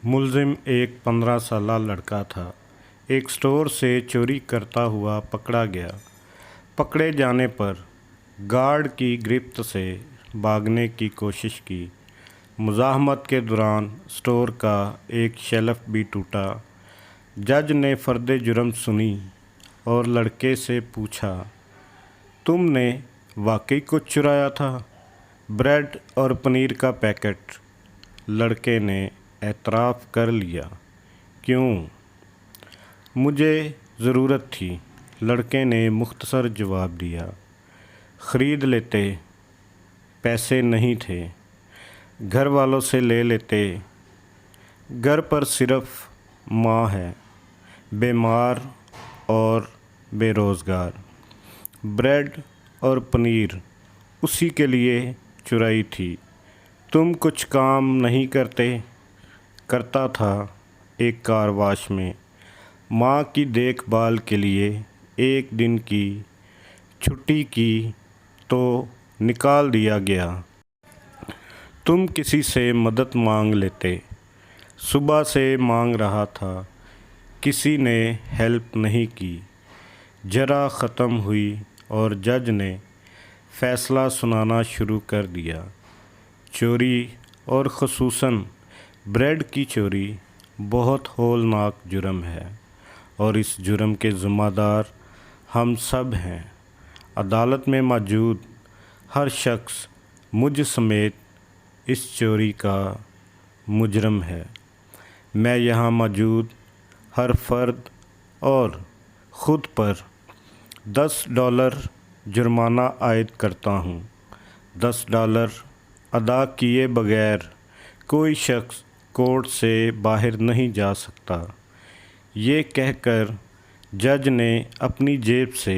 मुलजिम एक 15 साला लड़का था। एक स्टोर से चोरी करता हुआ पकड़ा गया। पकड़े जाने पर गार्ड की गिरफ्त से भागने की कोशिश की। मुज़ाहमत के दौरान स्टोर का एक शेल्फ भी टूटा। जज ने फर्द जुर्म सुनी और लड़के से पूछा, तुमने वाकई कुछ चुराया था? ब्रेड और पनीर का पैकेट। लड़के ने एतराफ़ कर लिया। क्यों? मुझे ज़रूरत थी, लड़के ने मुख्तसर जवाब दिया। ख़रीद लेते, पैसे नहीं थे। घर वालों से ले लेते। घर पर सिर्फ़ माँ है, बीमार और बेरोज़गार। ब्रेड और पनीर उसी के लिए चुराई थी। तुम कुछ काम नहीं करते? करता था एक कार वाश में। माँ की देखभाल के लिए एक दिन की छुट्टी की तो निकाल दिया गया। तुम किसी से मदद मांग लेते। सुबह से मांग रहा था, किसी ने हेल्प नहीं की। जरा ख़त्म हुई और जज ने फ़ैसला सुनाना शुरू कर दिया। चोरी और ख़ुसूसन ब्रेड की चोरी बहुत हौलनाक जुर्म है और इस जुर्म के ज़िम्मेदार हम सब हैं। अदालत में मौजूद हर शख्स मुझ समेत इस चोरी का मुजरम है। मैं यहाँ मौजूद हर फर्द और ख़ुद पर $10 जुर्माना आयद करता हूँ। $10 अदा किए बगैर कोई शख्स कोर्ट से बाहर नहीं जा सकता। ये कहकर जज ने अपनी जेब से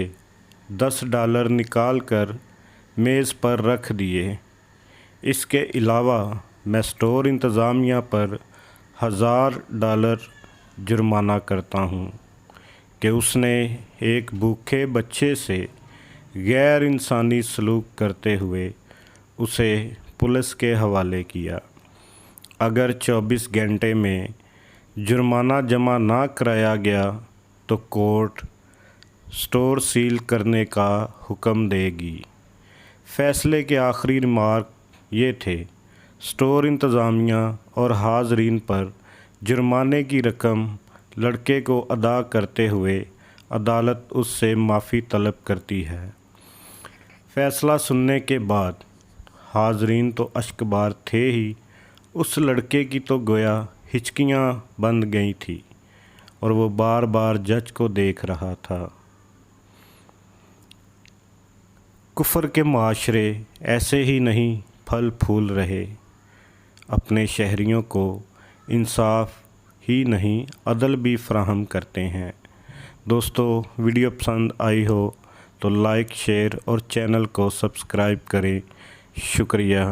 $10 निकाल कर मेज़ पर रख दिए। इसके अलावा मैं स्टोर इंतज़ामिया पर $1000 जुर्माना करता हूँ कि उसने एक भूखे बच्चे से गैर इंसानी सलूक करते हुए उसे पुलिस के हवाले किया। अगर 24 घंटे में जुर्माना जमा ना कराया गया तो कोर्ट स्टोर सील करने का हुक्म देगी। फ़ैसले के आखिरी रिमार्क ये थे, स्टोर इंतज़ामिया और हाज़रीन पर जुर्माने की रकम लड़के को अदा करते हुए अदालत उससे माफ़ी तलब करती है। फ़ैसला सुनने के बाद हाज़रीन तो अश्कबार थे ही, उस लड़के की तो गोया हिचकियाँ बंद गई थी और वो बार बार जज को देख रहा था। कुफ्र के माशरे ऐसे ही नहीं फल फूल रहे। अपने शहरियों को इंसाफ ही नहीं अदल भी फराहम करते हैं। दोस्तों, वीडियो पसंद आई हो तो लाइक, शेयर और चैनल को सब्सक्राइब करें। शुक्रिया।